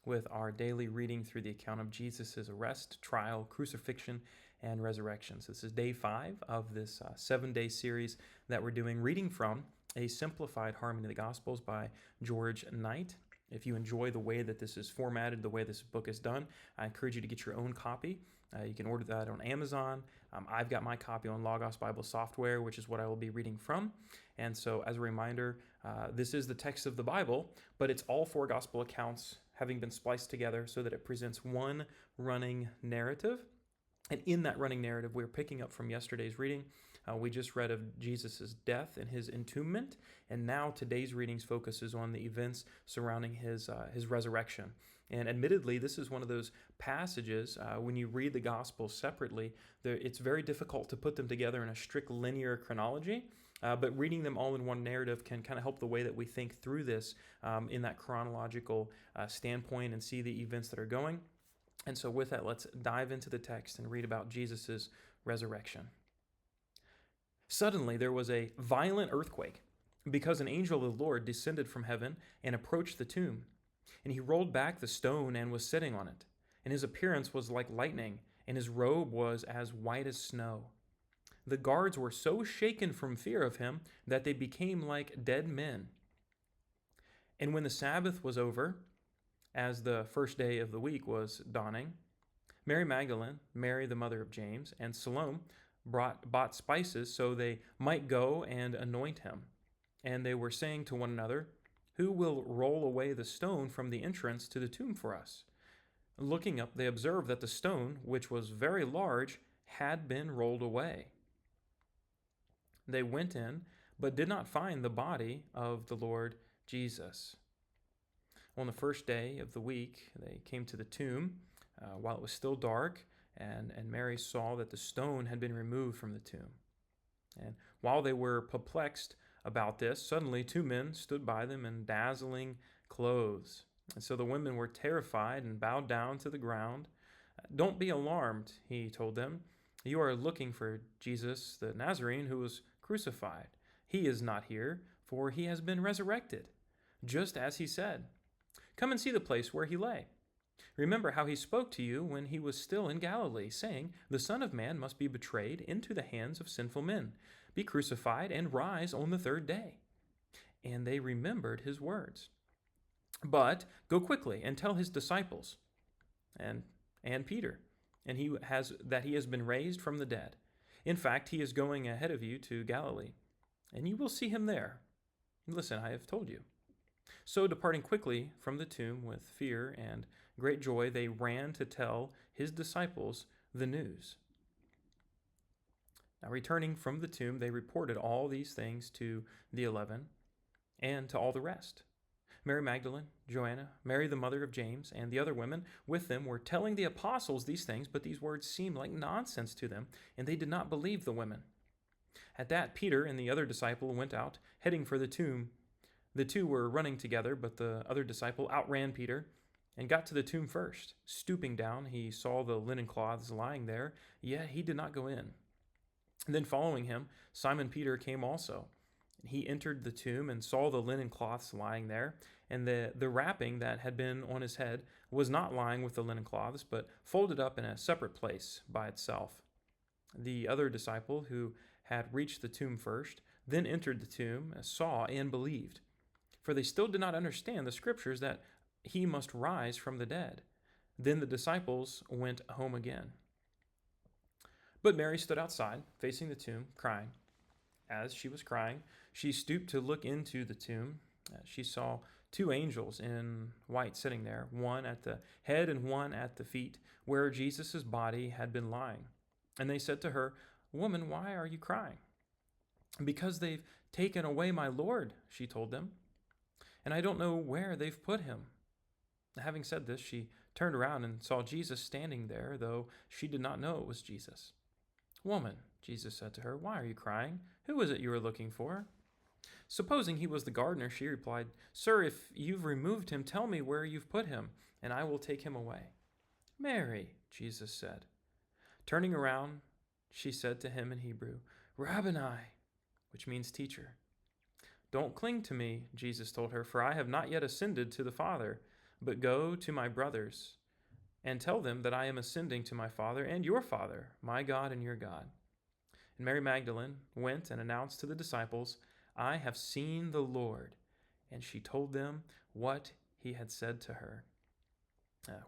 with our daily reading through the account of Jesus' arrest, trial, crucifixion, and resurrection. So this is day 5 of this 7-day series that we're doing, reading from A Simplified Harmony of the Gospels by George Knight. If you enjoy the way that this is formatted, the way this book is done, I encourage you to get your own copy. You can order that on Amazon. I've got my copy on Logos Bible Software, which is what I will be reading from. And so as a reminder, this is the text of the Bible, but it's all 4 gospel accounts having been spliced together so that it presents one running narrative. And in that running narrative, we're picking up from yesterday's reading. We just read of Jesus' death and his entombment, and now today's readings focuses on the events surrounding his resurrection. And admittedly, this is one of those passages, when you read the Gospels separately, it's very difficult to put them together in a strict linear chronology, but reading them all in one narrative can kind of help the way that we think through this in that chronological standpoint and see the events that are going. And so with that, let's dive into the text and read about Jesus' resurrection. Suddenly there was a violent earthquake, because an angel of the Lord descended from heaven and approached the tomb. And he rolled back the stone and was sitting on it. And his appearance was like lightning, and his robe was as white as snow. The guards were so shaken from fear of him that they became like dead men. And when the Sabbath was over, as the first day of the week was dawning, Mary Magdalene, Mary the mother of James, and Salome bought spices so they might go and anoint him. And they were saying to one another, "Who will roll away the stone from the entrance to the tomb for us?" Looking up, they observed that the stone, which was very large, had been rolled away. They went in, but did not find the body of the Lord Jesus. On the first day of the week, they came to the tomb while it was still dark, and Mary saw that the stone had been removed from the tomb. And while they were perplexed about this, suddenly 2 men stood by them in dazzling clothes. And so the women were terrified and bowed down to the ground. "Don't be alarmed," he told them. "You are looking for Jesus the Nazarene who was crucified. He is not here, for he has been resurrected, just as he said. Come and see the place where he lay. Remember how he spoke to you when he was still in Galilee, saying, 'The Son of Man must be betrayed into the hands of sinful men, be crucified, and rise on the 3rd day.' And they remembered his words. But go quickly and tell his disciples and Peter, and he has been raised from the dead. In fact, he is going ahead of you to Galilee, and you will see him there. Listen, I have told you." So departing quickly from the tomb with fear and great joy, they ran to tell his disciples the news. Now returning from the tomb, they reported all these things to the 11 and to all the rest. Mary Magdalene, Joanna, Mary the mother of James, and the other women with them were telling the apostles these things, but these words seemed like nonsense to them, and they did not believe the women. At that, Peter and the other disciple went out, heading for the tomb. The 2 were running together, but the other disciple outran Peter and got to the tomb first. Stooping down, he saw the linen cloths lying there, yet he did not go in. And then following him, Simon Peter came also. He entered the tomb and saw the linen cloths lying there, and the wrapping that had been on his head was not lying with the linen cloths, but folded up in a separate place by itself. The other disciple, who had reached the tomb first, then entered the tomb, saw and believed. For they still did not understand the scriptures that he must rise from the dead. Then the disciples went home again. But Mary stood outside, facing the tomb, crying. As she was crying, she stooped to look into the tomb. She saw 2 angels in white sitting there, one at the head and one at the feet, where Jesus' body had been lying. And they said to her, "Woman, why are you crying?" "Because they've taken away my Lord," she told them, "and I don't know where they've put him." Having said this, she turned around and saw Jesus standing there, though she did not know it was Jesus. "Woman," Jesus said to her, "why are you crying? Who is it you are looking for?" Supposing he was the gardener, she replied, "Sir, if you've removed him, tell me where you've put him, and I will take him away." "Mary," Jesus said. Turning around, she said to him in Hebrew, "Rabboni," which means teacher. "Don't cling to me," Jesus told her, "for I have not yet ascended to the Father. but go to my brothers and tell them that I am ascending to my Father and your Father, my God and your God." And Mary Magdalene went and announced to the disciples, "I have seen the Lord." And she told them what he had said to her.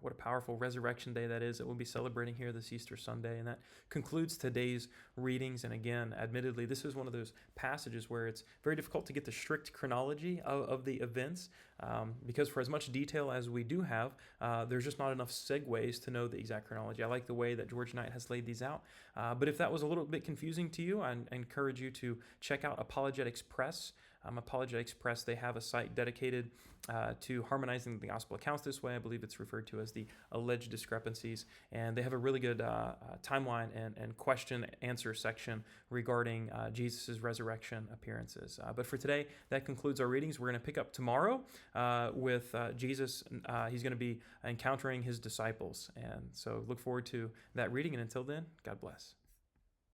What a powerful resurrection day that is that we'll be celebrating here this Easter Sunday. And that concludes today's readings. And again, admittedly, this is one of those passages where it's very difficult to get the strict chronology of the events because for as much detail as we do have, there's just not enough segues to know the exact chronology. I like the way that George Knight has laid these out. But if that was a little bit confusing to you, I encourage you to check out Apologetics Press. Apologetics Press, they have a site dedicated to harmonizing the gospel accounts this way. I believe it's referred to as the alleged discrepancies. And they have a really good timeline and question answer section regarding Jesus' resurrection appearances. But for today, that concludes our readings. We're going to pick up tomorrow with Jesus. He's going to be encountering his disciples. And so look forward to that reading. And until then, God bless.